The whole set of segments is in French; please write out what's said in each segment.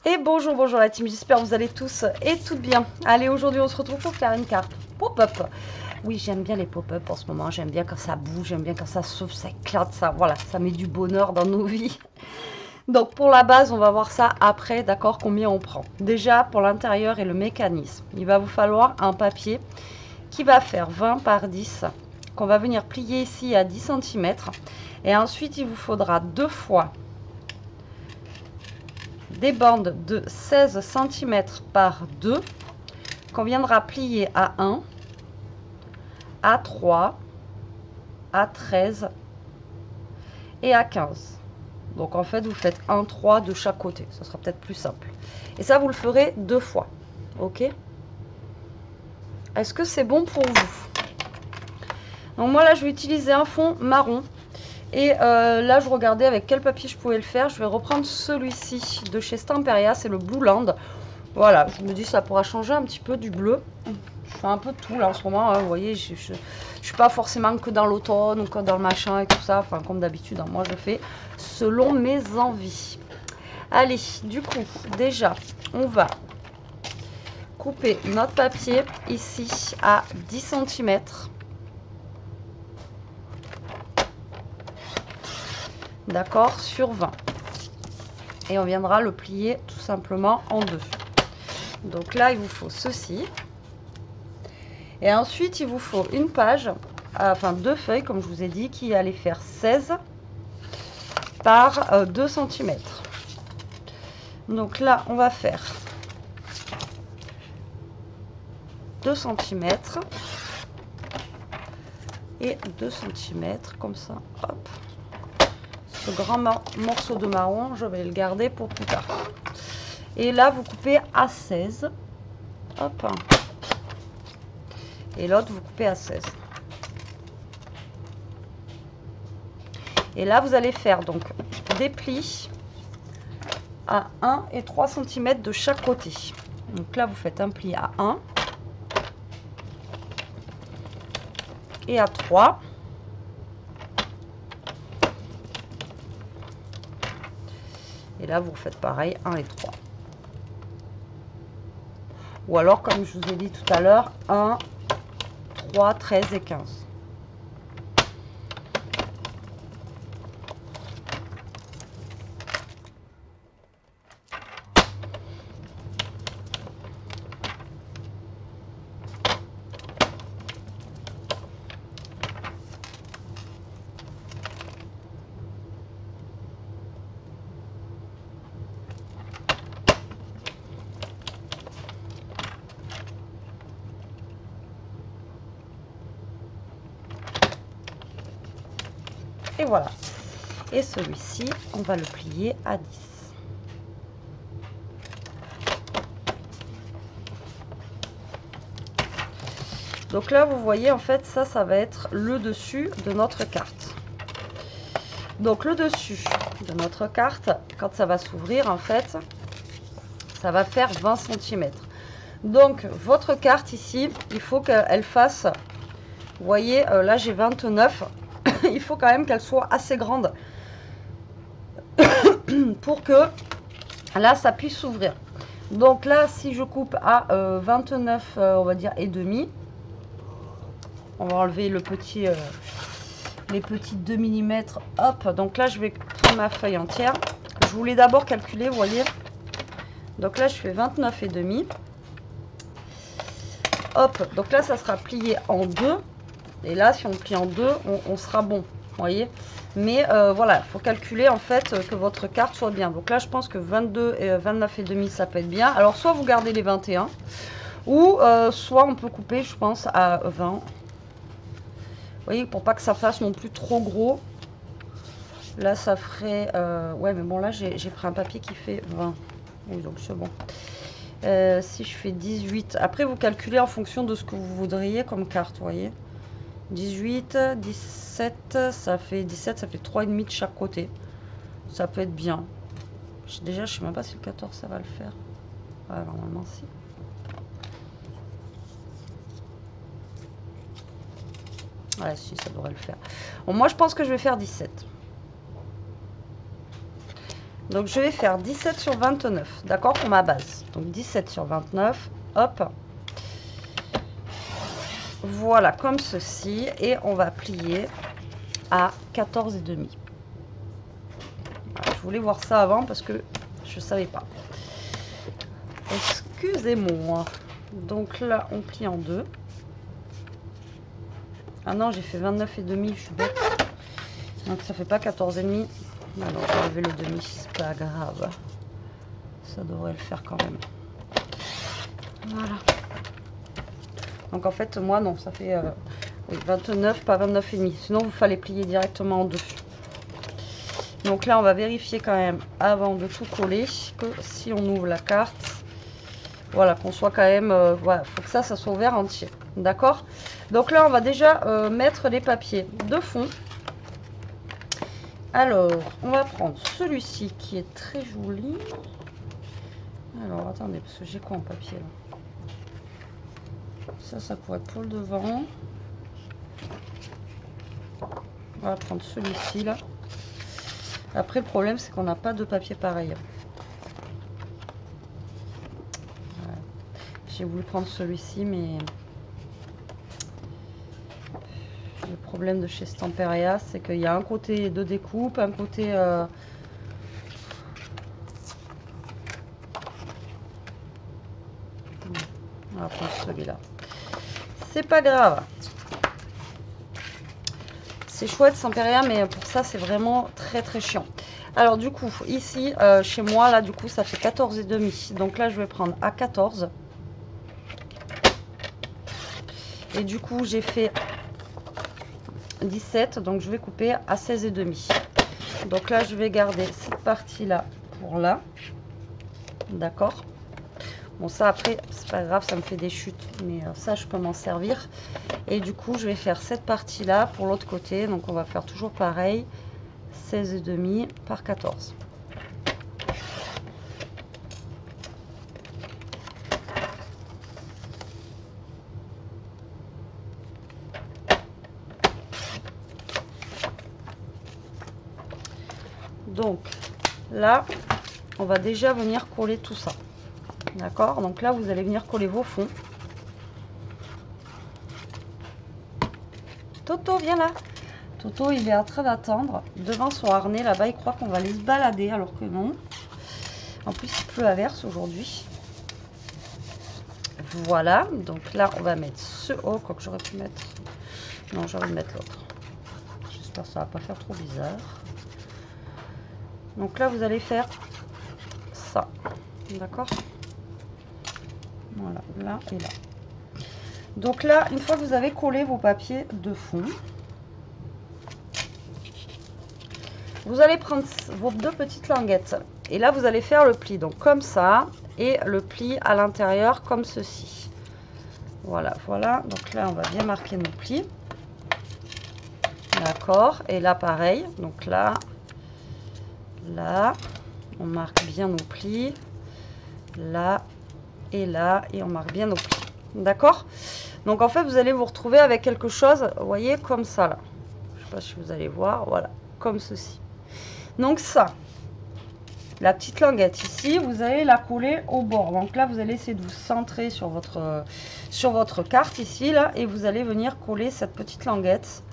Et bonjour, bonjour la team, j'espère que vous allez tous et toutes bien. Allez, aujourd'hui on se retrouve pour faire une carte pop-up. Oui, j'aime bien les pop-up en ce moment, j'aime bien quand ça bouge, j'aime bien quand ça souffle, ça éclate, ça, voilà, ça met du bonheur dans nos vies. Donc pour la base, on va voir ça après, d'accord, combien on prend. Déjà pour l'intérieur et le mécanisme, il va vous falloir un papier qui va faire 20 par 10, qu'on va venir plier ici à 10 cm. Et ensuite, il vous faudra deux fois des bandes de 16 cm par 2 qu'on viendra plier à 1, à 3, à 13 et à 15. Donc en fait, vous faites 1, 3 de chaque côté. Ça sera peut-être plus simple. Et ça, vous le ferez deux fois. Ok? Est-ce que c'est bon pour vous? Donc moi, là, je vais utiliser un fond marron. Et là, je regardais avec quel papier je pouvais le faire. Je vais reprendre celui-ci de chez Stamperia. C'est le Blue Land. Voilà, je me dis ça pourra changer un petit peu du bleu. Je fais un peu de tout là en ce moment, hein, vous voyez, je suis pas forcément que dans l'automne ou que dans le machin et tout ça, enfin comme d'habitude, hein, moi je fais selon mes envies. Allez, du coup, déjà, on va couper notre papier ici à 10 cm. D'accord, sur 20. Et on viendra le plier tout simplement en deux. Donc là, il vous faut ceci. Et ensuite, il vous faut une page, enfin deux feuilles, comme je vous ai dit, qui allaient faire 16 par 2 cm. Donc là, on va faire 2 cm et 2 cm, comme ça. Hop. Ce grand morceau de marron, je vais le garder pour plus tard. Et là, vous coupez à 16. Hop. Et l'autre, vous coupez à 16. Et là, vous allez faire donc des plis à 1 et 3 cm de chaque côté. Donc là, vous faites un pli à 1 et à 3. Et là, vous faites pareil, 1 et 3. Ou alors, comme je vous ai dit tout à l'heure, 1, 3, 13 et 15. Et voilà. Et celui-ci, on va le plier à 10. Donc là, vous voyez, en fait, ça va être le dessus de notre carte. Donc le dessus de notre carte, quand ça va s'ouvrir, en fait, ça va faire 20 cm. Donc votre carte ici, il faut qu'elle fasse, vous voyez, là j'ai 29. Il faut quand même qu'elle soit assez grande pour que là ça puisse s'ouvrir. Donc là, si je coupe à 29, on va dire, et demi, on va enlever le petit, les petits 2 mm. Hop, donc là je vais prendre ma feuille entière. Je voulais d'abord calculer, vous voyez. Donc là je fais 29 et demi. Hop, donc là ça sera plié en deux. Et là, si on plie en deux, on sera bon, vous voyez. Mais voilà, il faut calculer en fait que votre carte soit bien. Donc là, je pense que 22 et 29 et demi, ça peut être bien. Alors, soit vous gardez les 21, ou soit on peut couper, je pense, à 20. Vous voyez, pour pas que ça fasse non plus trop gros. Là, ça ferait... ouais, mais bon, là, j'ai pris un papier qui fait 20. Oui, donc c'est bon. Si je fais 18, après, vous calculez en fonction de ce que vous voudriez comme carte, vous voyez. 18, 17, ça fait 17, ça fait 3,5 de chaque côté. Ça peut être bien. Déjà, je sais même pas si le 14 ça va le faire. Ouais, normalement, si. Ouais, si, ça devrait le faire. Bon, moi, je pense que je vais faire 17. Donc je vais faire 17 sur 29, d'accord, pour ma base. Donc 17 sur 29, hop. Voilà, comme ceci. Et on va plier à 14,5. Voilà, je voulais voir ça avant parce que je ne savais pas. Excusez-moi. Donc là, on plie en deux. Ah non, j'ai fait 29,5, je suis bête. Donc ça fait pas 14,5. Alors, j'ai enlevé le demi, c'est pas grave. Ça devrait le faire quand même. Voilà. Donc en fait, moi non, ça fait oui, 29, pas 29,5. Sinon, vous fallait plier directement en deux. Donc là, on va vérifier quand même, avant de tout coller, que si on ouvre la carte, voilà, qu'on soit quand même, voilà, faut que ça soit ouvert entier. D'accord? Donc là, on va déjà mettre les papiers de fond. Alors, on va prendre celui-ci qui est très joli. Alors, attendez, parce que j'ai quoi en papier là? Ça pourrait être pour le devant. On va prendre celui-ci là. Après, le problème, c'est qu'on n'a pas de papier pareil. Voilà. J'ai voulu prendre celui-ci, mais le problème de chez Stamperia, c'est qu'il y a un côté de découpe, un côté... On va prendre celui-là. C'est pas grave. C'est chouette Stamperia, mais pour ça, c'est vraiment très très chiant. Alors du coup, ici, chez moi, là, du coup, ça fait 14,5. Donc là, je vais prendre à 14. Et du coup, j'ai fait 17. Donc je vais couper à 16,5. Donc là, je vais garder cette partie-là pour là. D'accord? Bon, ça, après, c'est pas grave, ça me fait des chutes. Mais ça, je peux m'en servir. Et du coup, je vais faire cette partie-là pour l'autre côté. Donc on va faire toujours pareil. 16,5 par 14. Donc là, on va déjà venir coller tout ça. D'accord? Donc là, vous allez venir coller vos fonds. Toto, viens là. Toto, il est en train d'attendre devant son harnais. Là-bas, il croit qu'on va aller se balader, alors que non. En plus, il pleut à verse aujourd'hui. Voilà. Donc là, on va mettre ce... Oh, quoi que j'aurais pu mettre... Non, j'ai envie de mettre l'autre. J'espère que ça va pas faire trop bizarre. Donc là, vous allez faire ça. D'accord? Voilà, là et là. Donc là, une fois que vous avez collé vos papiers de fond, vous allez prendre vos deux petites languettes. Et là, vous allez faire le pli. Donc comme ça. Et le pli à l'intérieur comme ceci. Voilà, voilà. Donc là, on va bien marquer nos plis. D'accord. Et là, pareil. Donc là, là, on marque bien nos plis. Là et là. Et on marque bien nos plis. D'accord? Donc en fait, vous allez vous retrouver avec quelque chose, vous voyez, comme ça là. Je ne sais pas si vous allez voir. Voilà, comme ceci. Donc ça, la petite languette ici, vous allez la coller au bord. Donc là, vous allez essayer de vous centrer sur votre carte ici, là, et vous allez venir coller cette petite languette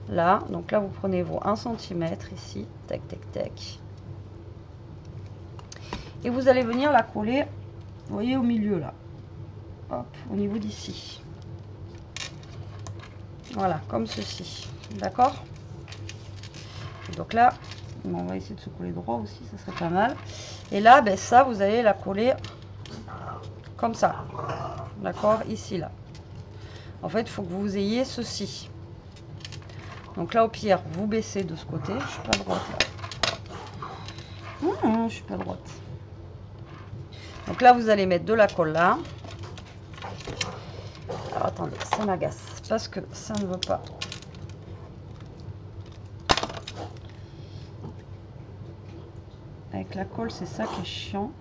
là. Donc là, vous prenez vos 1 cm ici, tac, tac, tac. Et vous allez venir la coller, vous voyez, au milieu là. Hop, au niveau d'ici. Voilà, comme ceci. D'accord? Donc là, on va essayer de se coller droit aussi, ça serait pas mal. Et là, ben ça, vous allez la coller comme ça. D'accord? Ici, là. En fait, il faut que vous ayez ceci. Donc là, au pire, vous baissez de ce côté. Je suis pas droite là. Non, je suis pas droite. Donc là, vous allez mettre de la colle là. Alors, attendez, ça m'agace parce que ça ne veut pas. Avec la colle, c'est ça qui est chiant.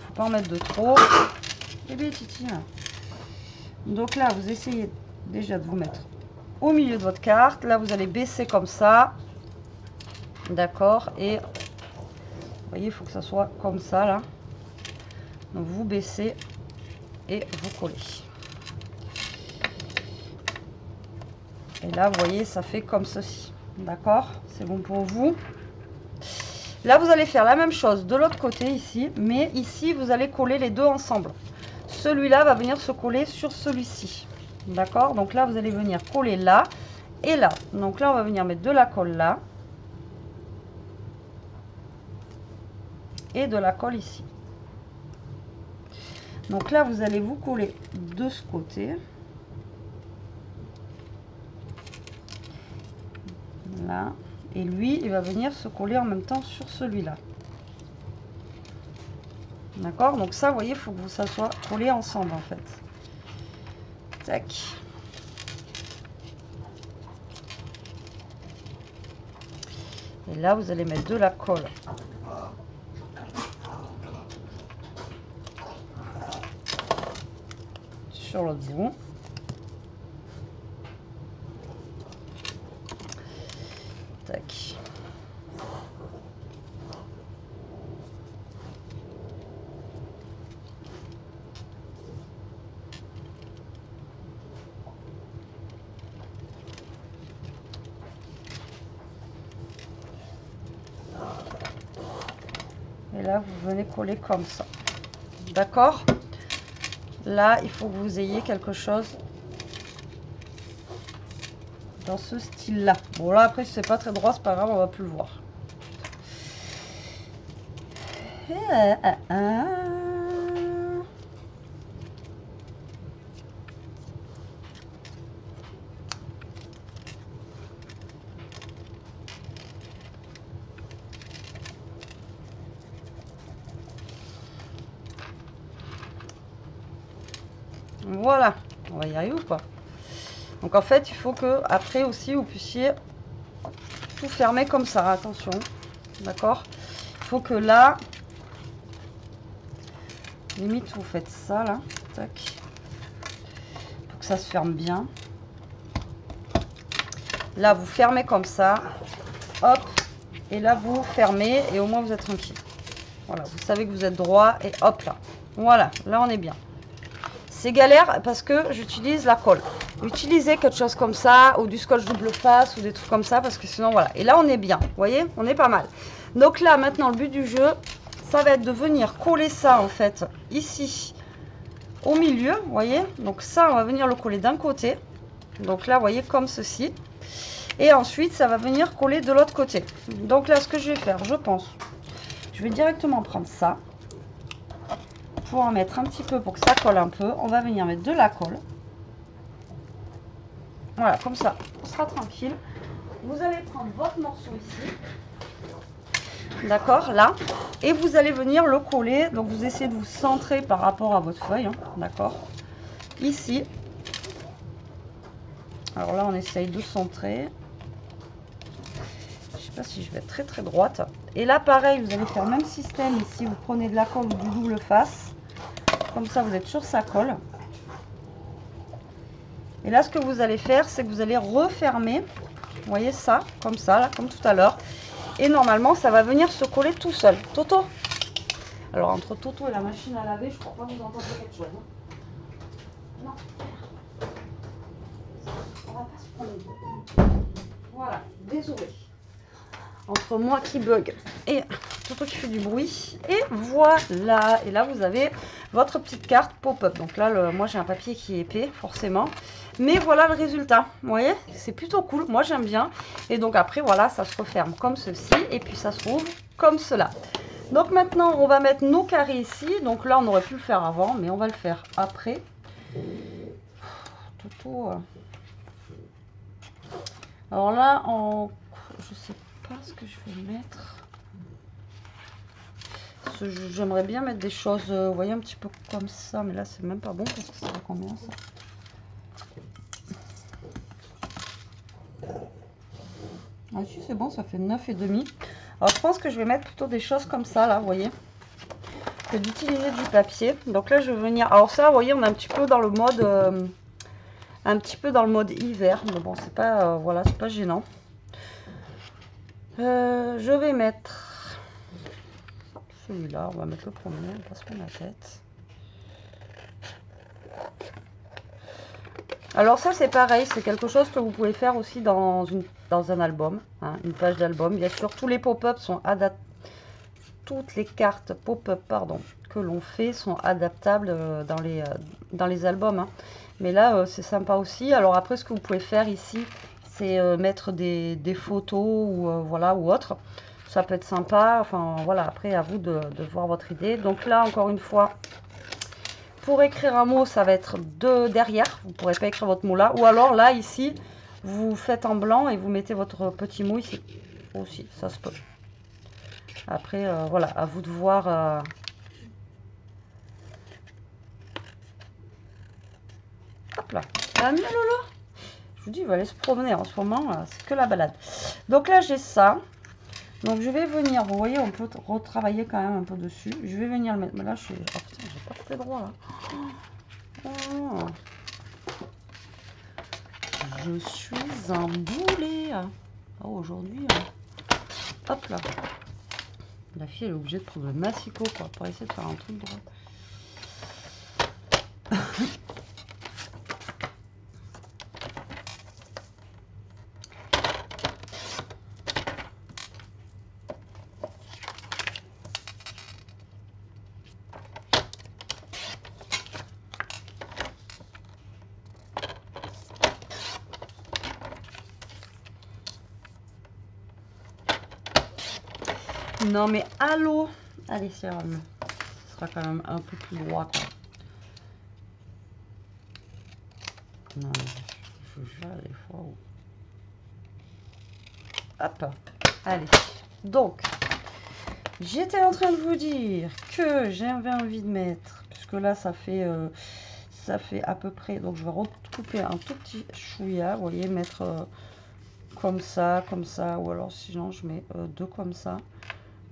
Faut pas en mettre de trop. Eh bien, Titi. Donc là, vous essayez déjà de vous mettre au milieu de votre carte. Là, vous allez baisser comme ça. D'accord. Et Vous voyez, il faut que ça soit comme ça là. Donc vous baissez et vous collez. Et là, vous voyez, ça fait comme ceci. D'accord? C'est bon pour vous? Là, vous allez faire la même chose de l'autre côté ici, mais ici, vous allez coller les deux ensemble. Celui-là va venir se coller sur celui-ci. D'accord? Donc là, vous allez venir coller là et là. Donc là, on va venir mettre de la colle là. Et de la colle ici. Donc là, vous allez vous coller de ce côté. Là. Et lui, il va venir se coller en même temps sur celui-là. D'accord? Donc ça, vous voyez, il faut que ça soit collé ensemble, en fait. Tac. Et là, vous allez mettre de la colle. Sur l'autre bout. Tac. Et là, vous venez coller comme ça. D'accord? Là, il faut que vous ayez quelque chose dans ce style-là. Bon, là, après, si c'est pas très droit, c'est pas grave, on va plus le voir. Voilà, on va y arriver ou pas? Donc en fait, il faut que après aussi vous puissiez tout fermer comme ça. Attention, d'accord? Il faut que là, limite vous faites ça là, tac, pour que ça se ferme bien. Là, vous fermez comme ça, hop, et là vous fermez et au moins vous êtes tranquille. Voilà, vous savez que vous êtes droit et hop là. Voilà, là on est bien. C'est galère parce que j'utilise la colle. Utilisez quelque chose comme ça ou du scotch double face ou des trucs comme ça parce que sinon voilà. Et là on est bien, vous voyez, on est pas mal. Donc là maintenant le but du jeu, ça va être de venir coller ça en fait ici au milieu, vous voyez. Donc ça on va venir le coller d'un côté. Donc là vous voyez comme ceci. Et ensuite ça va venir coller de l'autre côté. Donc là ce que je vais faire, je pense, je vais directement prendre ça. Pour en mettre un petit peu pour que ça colle un peu, on va venir mettre de la colle. Voilà, comme ça, on sera tranquille. Vous allez prendre votre morceau ici, d'accord, là, et vous allez venir le coller. Donc vous essayez de vous centrer par rapport à votre feuille, hein, d'accord, ici. Alors là, on essaye de centrer. Je sais pas si je vais être très très droite. Et là, pareil, vous allez faire le même système ici. Vous prenez de la colle ou du double face. Comme ça, vous êtes sur sa colle. Et là, ce que vous allez faire, c'est que vous allez refermer. Vous voyez ça, comme ça, là, comme tout à l'heure. Et normalement, ça va venir se coller tout seul. Toto. Alors, entre Toto et la machine à laver, je crois pas que vous entendez quelque chose. Hein. Non. On va pas se prendre. Voilà, désolé. Entre moi qui bug et Toto qui fait du bruit. Et voilà. Et là, vous avez votre petite carte pop-up. Donc là, moi, j'ai un papier qui est épais, forcément. Mais voilà le résultat. Vous voyez, c'est plutôt cool. Moi, j'aime bien. Et donc après, voilà, ça se referme comme ceci. Et puis, ça se rouvre comme cela. Donc maintenant, on va mettre nos carrés ici. Donc là, on aurait pu le faire avant, mais on va le faire après. Toto. Alors là, je sais pas ce que je vais mettre. J'aimerais bien mettre des choses, vous voyez, un petit peu comme ça, mais là c'est même pas bon parce que ça va combien ça? Ah si, c'est bon, ça fait 9,5. Alors je pense que je vais mettre plutôt des choses comme ça là, vous voyez, que d'utiliser du papier. Donc là je vais venir, alors ça, vous voyez, on est un petit peu dans le mode hiver, mais bon, c'est pas, voilà, c'est pas gênant. Je vais mettre celui-là, on va mettre le premier, on va pas se prendre la tête. Alors ça c'est pareil, c'est quelque chose que vous pouvez faire aussi dans un album, hein, une page d'album. Bien sûr, tous les pop-up sont adaptés, toutes les cartes pop-up pardon que l'on fait sont adaptables dans les albums, hein. Mais là c'est sympa aussi. Alors après, ce que vous pouvez faire ici, c'est mettre des photos ou voilà, ou autre. Ça peut être sympa. Enfin voilà, après à vous de voir votre idée. Donc là encore une fois, pour écrire un mot, ça va être derrière. Vous ne pourrez pas écrire votre mot là. Ou alors là, ici, vous faites en blanc et vous mettez votre petit mot ici. Aussi, ça se peut. Après, voilà, à vous de voir. Hop là. Ah, mais Lolo, je vous dis, il va aller se promener en ce moment. C'est que la balade. Donc là, j'ai ça. Donc je vais venir, vous voyez, on peut retravailler quand même un peu dessus. Je vais venir le mettre. Mais là, je suis... Oh putain, j'ai pas fait droit là. Oh. Je suis un boulet. Oh, aujourd'hui. Hop là. La fille, elle est obligée de prendre le massicot quoi, pour essayer de faire un truc droit. Non mais allô. Allez, c'est ce sera quand même un peu plus droit quoi. Non, je jure les fois où... Hop, allez. Donc, j'étais en train de vous dire que j'avais envie de mettre, puisque là ça fait à peu près, donc je vais recouper un tout petit chouïa, vous voyez, mettre comme ça, ou alors sinon je mets deux comme ça.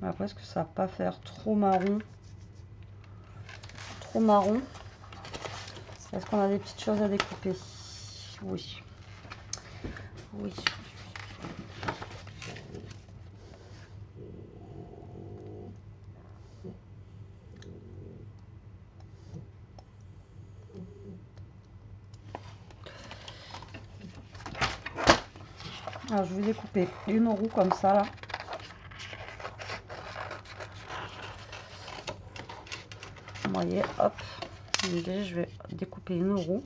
Mais après, est-ce que ça va pas faire trop marron? Trop marron. Est-ce qu'on a des petites choses à découper? Oui. Oui. Alors, je vais découper une roue comme ça, là. Vous voyez, hop. Déjà, je vais découper une roue.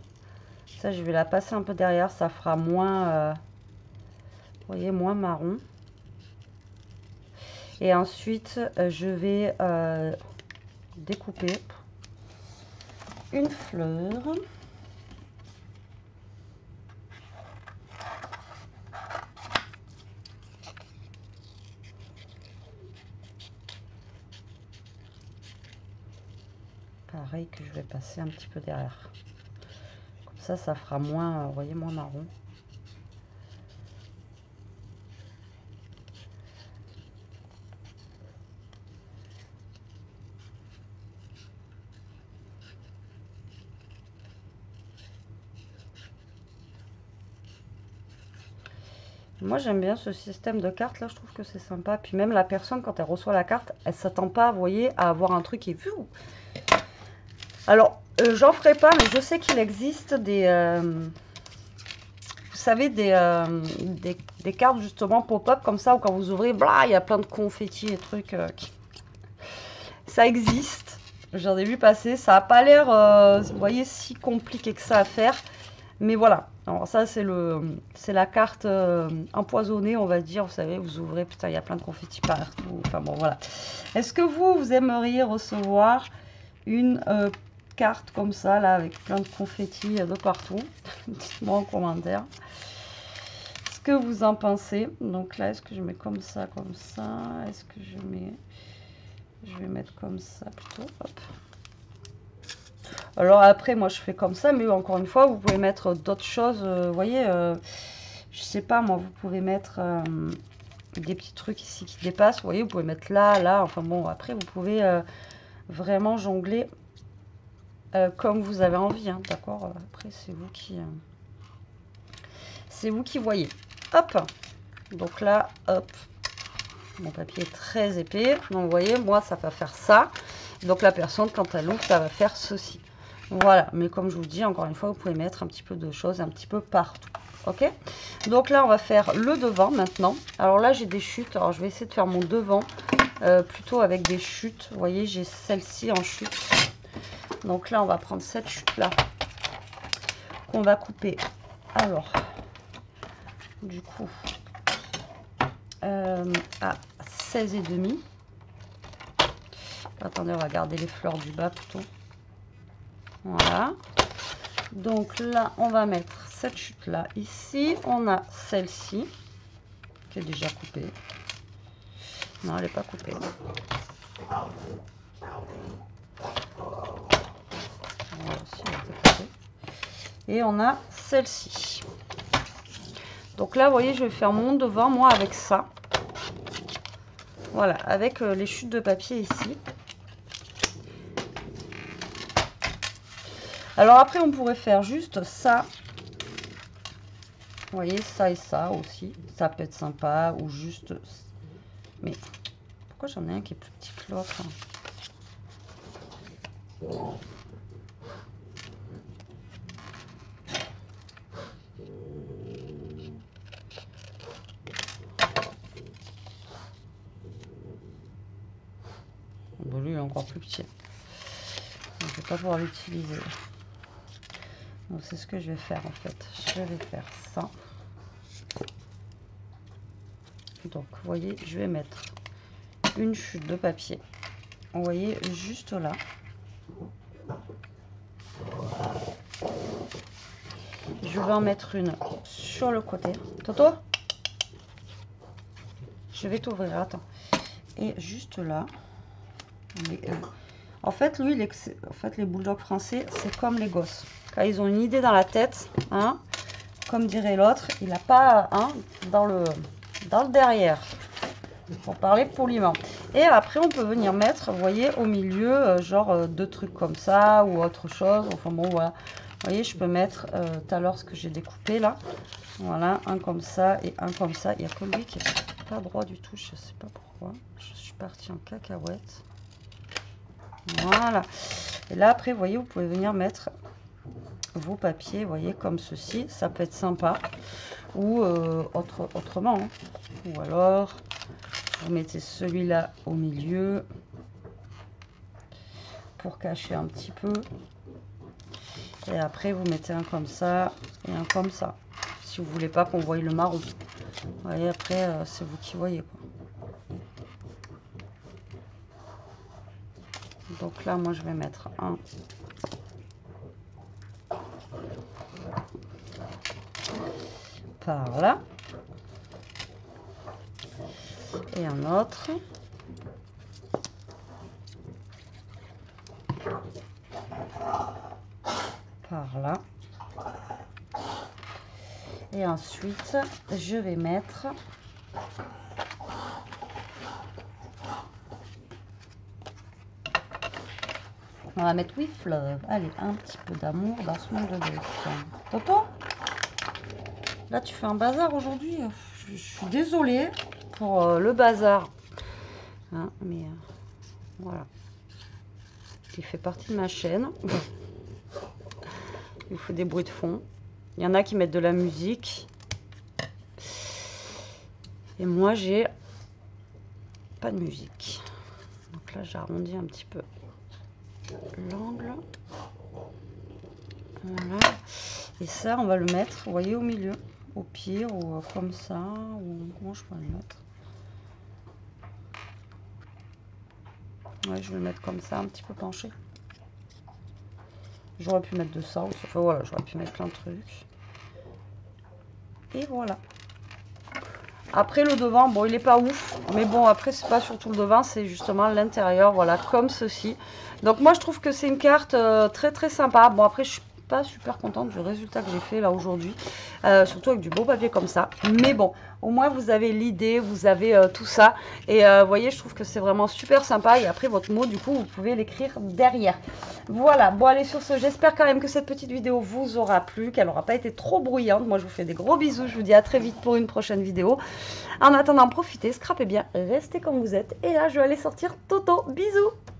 Ça, je vais la passer un peu derrière. Ça fera moins, vous voyez, moins marron. Et ensuite, je vais découper une fleur. Pareil que je vais passer un petit peu derrière. Comme ça, ça fera moins, vous voyez, moins marron. Moi, j'aime bien ce système de cartes là, je trouve que c'est sympa. Puis même la personne, quand elle reçoit la carte, elle s'attend pas, vous voyez, à avoir un truc qui est vu. Alors, j'en ferai pas, mais je sais qu'il existe des, vous savez, des cartes justement pop-up comme ça, où quand vous ouvrez, blah, il y a plein de confettis et trucs. Ça existe. J'en ai vu passer. Ça n'a pas l'air, vous voyez, si compliqué que ça à faire. Mais voilà. Alors ça, c'est la carte empoisonnée, on va dire. Vous savez, vous ouvrez, putain, il y a plein de confettis partout. Enfin bon, voilà. Est-ce que vous aimeriez recevoir une carte comme ça, là, avec plein de confettis de partout? Dites-moi en commentaire ce que vous en pensez. Donc là, est-ce que je mets comme ça, comme ça? Est-ce que je mets... Je vais mettre comme ça plutôt. Hop. Alors après, moi, je fais comme ça, mais encore une fois, vous pouvez mettre d'autres choses. Vous voyez, je sais pas, moi, vous pouvez mettre des petits trucs ici qui dépassent. Vous voyez, vous pouvez mettre là, là. Enfin bon, après, vous pouvez vraiment jongler comme vous avez envie, hein, d'accord? Après, c'est vous qui voyez. Hop. Donc là, hop. Mon papier est très épais. Donc, vous voyez, moi, ça va faire ça. Donc, la personne, quand elle ouvre, ça va faire ceci. Voilà. Mais comme je vous dis, encore une fois, vous pouvez mettre un petit peu de choses un petit peu partout. Ok? Donc là, on va faire le devant maintenant. Alors là, j'ai des chutes. Alors, je vais essayer de faire mon devant plutôt avec des chutes. Vous voyez, j'ai celle-ci en chute. Donc là, on va prendre cette chute-là qu'on va couper. Alors, du coup, à 16,5. Attendez, on va garder les fleurs du bas plutôt. Voilà. Donc là, on va mettre cette chute-là ici. On a celle-ci qui est déjà coupée. Non, elle n'est pas coupée. Voilà, si, elle était coupée. Et on a celle-ci. Donc là, vous voyez, je vais faire mon devant, moi, avec ça. Voilà, avec les chutes de papier ici. Alors après, on pourrait faire juste ça. Vous voyez, ça et ça aussi. Ça peut être sympa. Ou juste... Mais pourquoi j'en ai un qui est plus petit que l'autre? Bon, lui, il est encore plus petit. Je ne vais pas pouvoir l'utiliser. Donc, c'est ce que je vais faire en fait. Je vais faire ça. Donc, vous voyez, je vais mettre une chute de papier. Vous voyez, juste là. Je vais en mettre une sur le côté. Toto, je vais t'ouvrir, attends. Et juste là. En fait, lui, les bulldogs français, c'est comme les gosses. Quand ils ont une idée dans la tête, hein, comme dirait l'autre, il n'a pas dans le derrière. Pour parler poliment. Et après, on peut venir mettre, vous voyez, au milieu, genre deux trucs comme ça ou autre chose. Enfin bon, voilà. Vous voyez, je peux mettre tout à l'heure ce que j'ai découpé là. Voilà, un comme ça et un comme ça. Il n'y a que lui qui n'est pas droit du tout. Je ne sais pas pourquoi. Je suis partie en cacahuète. Voilà. Et là, après, vous voyez, vous pouvez venir mettre vos papiers, vous voyez, comme ceci. Ça peut être sympa. Ou autrement. Hein. Ou alors... Vous mettez celui-là au milieu pour cacher un petit peu. Et après, vous mettez un comme ça et un comme ça. Si vous voulez pas qu'on voie le marron. Vous voyez, après, c'est vous qui voyez, quoi. Donc là, moi, je vais mettre un. Par là. Et un autre. Par là. Et ensuite, je vais mettre on va mettre with love. Allez, un petit peu d'amour dans ce monde de dessin. Toto, là tu fais un bazar aujourd'hui. Je suis désolée pour le bazar. Hein, mais voilà. Il fait partie de ma chaîne. Il faut des bruits de fond. Il y en a qui mettent de la musique. Et moi, j'ai pas de musique. Donc là, j'arrondis un petit peu l'angle. Voilà. Et ça, on va le mettre, vous voyez, au milieu. Au pire, ou comme ça. Ou comment je peux le mettre? Ouais, je vais le mettre comme ça, un petit peu penché. J'aurais pu mettre de ça. Enfin, voilà, j'aurais pu mettre plein de trucs. Et voilà. Après le devant, bon il est pas ouf, mais bon après c'est pas surtout le devant, c'est justement l'intérieur, voilà, comme ceci. Donc moi je trouve que c'est une carte très très sympa. Bon après je suis pas super contente du résultat que j'ai fait là aujourd'hui, surtout avec du beau papier comme ça. Mais bon, au moins vous avez l'idée, vous avez tout ça. Et vous voyez, je trouve que c'est vraiment super sympa. Et après, votre mot, du coup, vous pouvez l'écrire derrière. Voilà, bon allez, sur ce, j'espère quand même que cette petite vidéo vous aura plu, qu'elle n'aura pas été trop bruyante. Moi, je vous fais des gros bisous. Je vous dis à très vite pour une prochaine vidéo. En attendant, profitez, scrapez bien, restez comme vous êtes. Et là, je vais aller sortir Toto. Bisous!